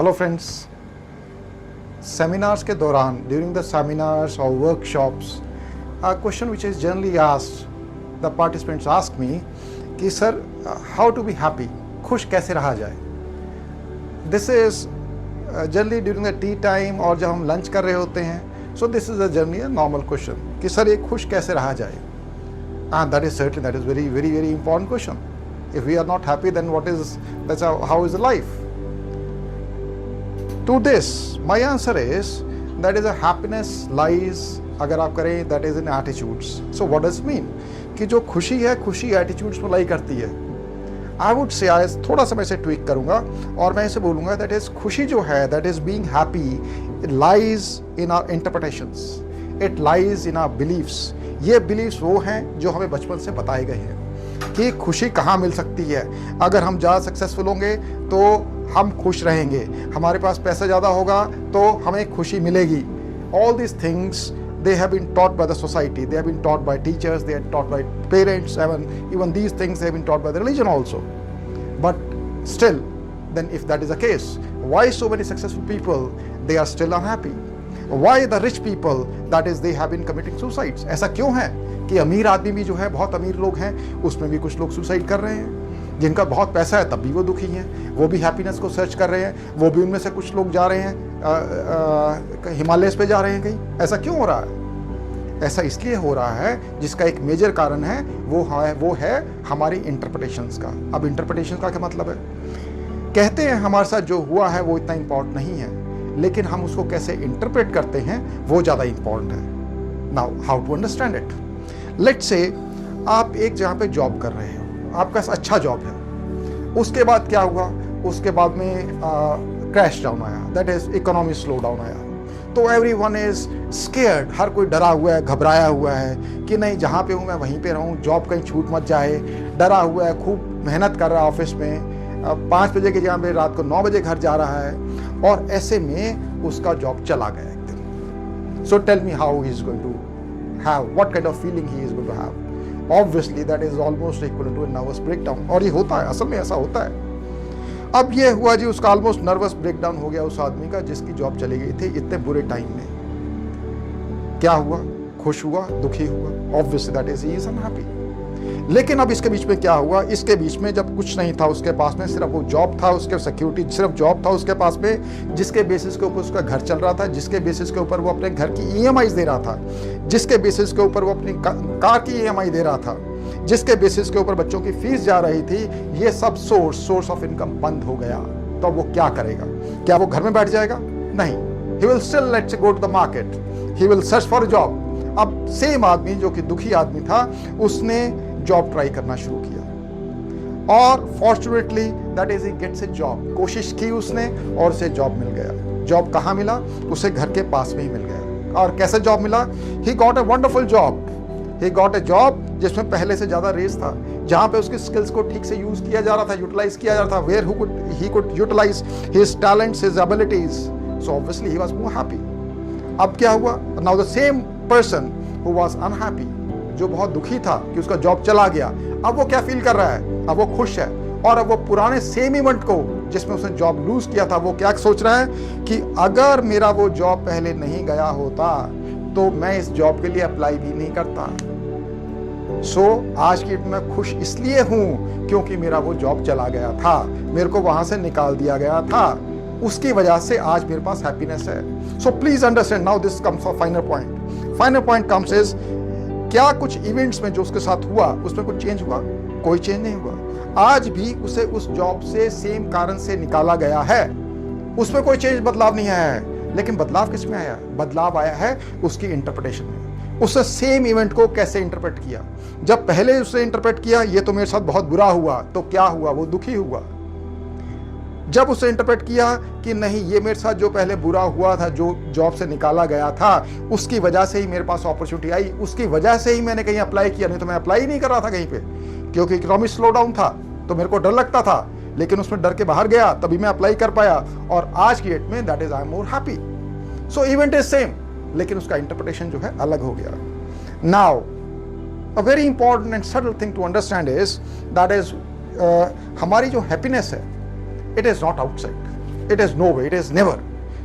Hello friends, seminars के दौरान during the seminars और workshops question which is generally asked the participants ask me कि sir how to be happy, खुश कैसे रहा जाए। This is generally during the tea time और जब हम लंच कर रहे होते हैं। So this is a generally a normal question कि सर ये खुश कैसे रहा जाए। And that is certainly that is very very very important question. If we are not happy then what is that's how is the life. To this, my answer is that is a happiness lies, अगर आप करें that is in attitudes. So what does it mean? कि जो खुशी है, खुशी attitudes पर लाई करती है। I would say आज थोड़ा सा मैं इसे ट्वीक करूँगा और मैं इसे बोलूँगा that is खुशी जो है that is being happy, it lies in our interpretations, it lies in our beliefs. ये beliefs वो हैं जो हमें बचपन से बताए गए हैं कि खुशी कहाँ मिल सकती है। अगर हम ज़्यादा सक्सेसफुल होंगे तो हम खुश रहेंगे, हमारे पास पैसा ज़्यादा होगा तो हमें खुशी मिलेगी। All these things they have been taught by the society, they have been taught by teachers, they are taught by parents, even these things they have been taught by the religion also. But still, then if that is the case, why so many successful people they are still unhappy? Why the rich people that is they have been committing suicides? ऐसा क्यों है कि अमीर आदमी भी जो है, बहुत अमीर लोग हैं, उसमें भी कुछ लोग सुसाइड कर रहे हैं। जिनका बहुत पैसा है तब भी वो दुखी हैं, वो भी हैप्पीनेस को सर्च कर रहे हैं। वो भी उनमें से कुछ लोग जा रहे हैं हिमालयस पे जा रहे हैं कहीं। ऐसा क्यों हो रहा है? ऐसा इसलिए हो रहा है जिसका एक मेजर कारण है वो है हमारी इंटरप्रिटेशंस का। अब इंटरप्रिटेशन का क्या मतलब है? कहते हैं हमारे साथ जो हुआ है वो इतना इम्पोर्टेंट नहीं है, लेकिन हम उसको कैसे इंटरप्रेट करते हैं वो ज़्यादा इम्पोर्टेंट है। Now how to understand it. Let's say आप एक जगह पे जॉब कर रहे हो, आपका अच्छा जॉब है, उसके बाद क्या हुआ? उसके बाद में क्रैश डाउन आया, that is economy slow down आया। तो एवरीवन इज स्केयर्ड, हर कोई डरा हुआ है, घबराया हुआ है कि नहीं जहाँ पे हूँ मैं वहीं पे रहूँ, जॉब कहीं छूट मत जाए। डरा हुआ है, खूब मेहनत कर रहा है ऑफिस में, 5 बजे की जगह पे रात को 9 बजे घर जा रहा है और ऐसे में उसका जॉब चला गया एक दिन। So tell me how he is going to have, what kind of feeling he is going to have. Obviously that is almost equal to a nervous breakdown। और ये होता है, असल में ऐसा होता है। अब ये हुआ जी, उसका ऑलमोस्ट नर्वस ब्रेकडाउन हो गया उस आदमी का जिसकी जॉब चली गई थी इतने बुरे टाइम में। क्या हुआ? खुश हुआ, दुखी हुआ? Obviously that is he is unhappy। लेकिन अब इसके बीच में क्या हुआ? इसके बीच में जब कुछ नहीं था उसके पास में, सिर्फ वो जॉब था, उसके सिक्योरिटी सिर्फ जॉब था उसके पास में, जिसके बेसिस के ऊपर उसका घर चल रहा था, जिसके बेसिस के ऊपर वो अपने घर की ईएमआई दे रहा था, जिसके बेसिस के ऊपर वो अपनी कार की ईएमआई दे रहा था, जिसके बेसिस के ऊपर बच्चों की फीस जा रही थी। ये सब सोर्स ऑफ इनकम बंद हो गया। तो अब वो क्या करेगा? क्या वो घर में बैठ जाएगा? नहीं, he will still let's go to the market, he will search for job. अब सेम आदमी जो कि दुखी आदमी था उसने जॉब ट्राई करना शुरू किया और fortunately that is he gets a job. कोशिश की उसने और उसे जॉब मिल गया। जॉब कहाँ मिला? उसे घर के पास में ही मिल गया। और कैसे जॉब मिला? He got a wonderful job. He got a job जिसमें पहले से ज्यादा रेस था, जहां पे उसकी स्किल्स को ठीक से यूज किया जा रहा था, यूटिलाइज किया जा रहा था, where he could utilize his talents, his abilities. So obviously he was more happy. अब क्या हुआ? Now the same person who was unhappy, जो बहुत दुखी था कि उसका जॉब चला गया, अब वो क्या फील कर रहा है? अब वो खुश है। और अब वो पुराने सेम इवेंट को जिसमें उसने जॉब लूज किया था, वो क्या सोच रहा है कि अगर मेरा वो जॉब पहले नहीं गया होता तो मैं इस जॉब के लिए अप्लाई भी नहीं करता। सो आज की मैं खुश इसलिए हूं क्योंकि मेरा वो जॉब चला गया था, मेरे को वहां से निकाल दिया गया था, उसकी वजह से आज मेरे पास हैप्पीनेस है। So please understand now this comes for final point. Final point comes is, क्या कुछ इवेंट्स में जो उसके साथ हुआ उसमें कुछ चेंज हुआ? कोई चेंज नहीं हुआ। आज भी उसे उस जॉब से सेम कारण से निकाला गया है, उसमें कोई चेंज बदलाव नहीं आया है। लेकिन बदलाव किस में आया? बदलाव आया है उसकी इंटरप्रिटेशन में। उसने सेम इवेंट को कैसे इंटरप्रेट किया। जब पहले उसने इंटरप्रेट किया ये तो मेरे साथ बहुत बुरा हुआ, तो क्या हुआ? वो दुखी हुआ। जब उसे इंटरप्रेट किया कि नहीं ये मेरे साथ जो पहले बुरा हुआ था, जो जॉब से निकाला गया था, उसकी वजह से ही मेरे पास अपॉर्चुनिटी आई, उसकी वजह से ही मैंने कहीं अप्लाई किया, नहीं तो मैं अप्लाई ही नहीं कर रहा था कहीं पे, क्योंकि इकोनॉमी स्लो डाउन था तो मेरे को डर लगता था। लेकिन उसमें डर के बाहर गया तभी मैं अप्लाई कर पाया और आज की डेट में that is I am more happy. So event is same, लेकिन उसका इंटरप्रिटेशन जो है अलग हो गया। Now a very important and subtle thing to understand is that is हमारी जो हैप्पीनेस है, it is not outside, it is no way, it is never.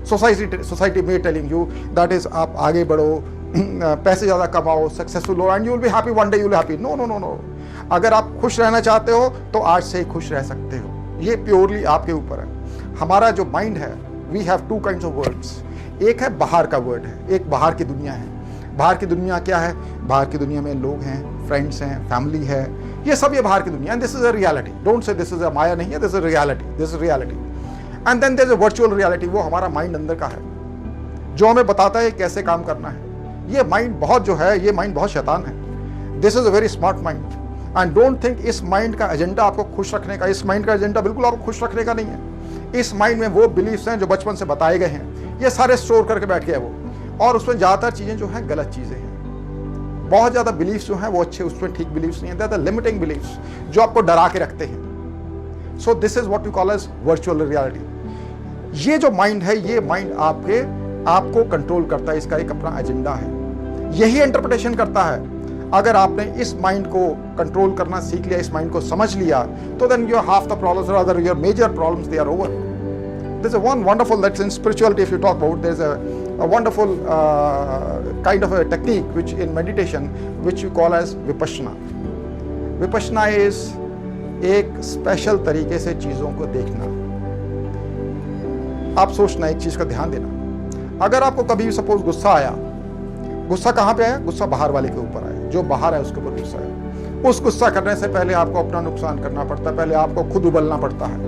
Society में टेलिंग यू दैट इज आप आगे बढ़ो, पैसे ज़्यादा कमाओ, सक्सेसफुल हो and you will be happy, one day you will happy. No no no no. अगर आप खुश रहना चाहते हो तो आज से ही खुश रह सकते हो. ये प्योरली आपके ऊपर है. हमारा जो माइंड है, we have two kinds of words. एक है बाहर का वर्ड है, एक बाहर की दुनिया है. बाहर की दुनिया क्या है? बाहर की दुनिया में लोग हैं, फ्रेंड्स हैं, फैमिली है, ये सब ये बाहर की दुनिया. And this is a reality. Don't say this is a maya नहीं है, this is reality. This is reality. And then there is a virtual reality. वो हमारा माइंड अंदर का है जो हमें बताता है कैसे काम करना है. ये माइंड बहुत जो है, ये माइंड बहुत शैतान है. This is a very smart mind. And don't think इस माइंड का एजेंडा आपको खुश रखने का, इस माइंड का एजेंडा बिल्कुल आपको खुश रखने का नहीं है. इस माइंड में वो बिलीफ्स हैं जो बचपन से बताए गए हैं, ये सारे स्टोर करके बैठ गया वो. और उसमें ज़्यादातर चीज़ें जो हैं गलत चीज़ें हैं. बहुत ज़्यादा बिलीफ्स जो हैं वो अच्छे, उसमें ठीक बिलीफ्स नहीं है. द लिमिटिंग बिलीफ्स जो आपको डरा के रखते हैं. So this is what you call as virtual reality. ये जो माइंड है, ये माइंड आपको कंट्रोल करता है. इसका एक अपना एजेंडा है, यही इंटरप्रिटेशन करता है. अगर आपने इस माइंड को कंट्रोल करना सीख लिया, इस माइंड को समझ लिया, तो then your half the problems और other your major problems they are over. This is one wonderful, that's in spirituality if you talk about, there is a wonderful kind of a technique which in meditation which you call as vipassana. Vipassana is एक special तरीके से चीज़ों को देखना. आप सोचना, एक चीज़ का ध्यान देना. अगर आपको कभी सपोज गुस्सा आया, गुस्सा कहाँ पे आया? गुस्सा बाहर वाले के ऊपर आया. जो बाहर है उसके ऊपर गुस्सा है. उस गुस्सा करने से पहले आपको अपना नुकसान करना पड़ता है, पहले आपको खुद उबलना पड़ता है,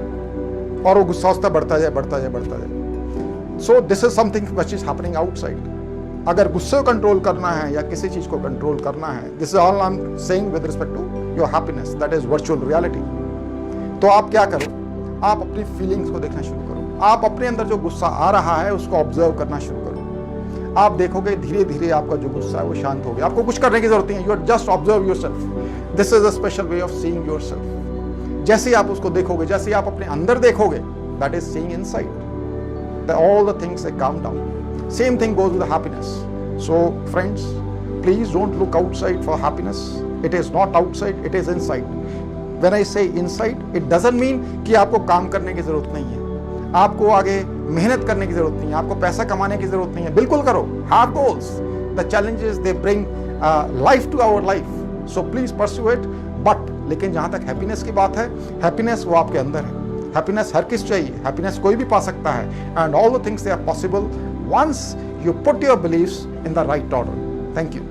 और वो गुस्सा उसका बढ़ता जाए बढ़ता जाए बढ़ता जाए. So this is something which is happening outside. अगर गुस्से को कंट्रोल करना है या किसी चीज को कंट्रोल करना है, this is all I'm saying with respect to your happiness, that is virtual reality. तो आप क्या करो? आप अपनी फीलिंग्स को देखना शुरू करो. आप अपने अंदर जो गुस्सा आ रहा है उसको ऑब्जर्व करना शुरू करो. आप देखोगे धीरे धीरे आपका जो गुस्सा है वो शांत हो गया. आपको कुछ करने की जरूरत नहीं है. You just observe yourself. This is a special way of seeing yourself. जैसे आप उसको देखोगे, जैसे आप अपने अंदर देखोगे, that is seeing inside. All the things they calm down. Same thing goes with the happiness. So friends, please don't look outside for happiness. It is not outside, it is inside. When I say inside, it doesn't mean कि आपको काम करने की जरूरत नहीं है, आपको आगे मेहनत करने की जरूरत नहीं है, आपको पैसा कमाने की जरूरत नहीं है. बिल्कुल करो. Have goals. The challenges they bring life to our life. So please pursue it. But लेकिन जहाँ तक हैप्पीनेस की बात है, हैप्पीनेस वो आपके अंदर है. हैप्पीनेस हर किस चाहिए, हैप्पीनेस कोई भी पा सकता है. And all the things they are possible once you put your believes in the right order. Thank you.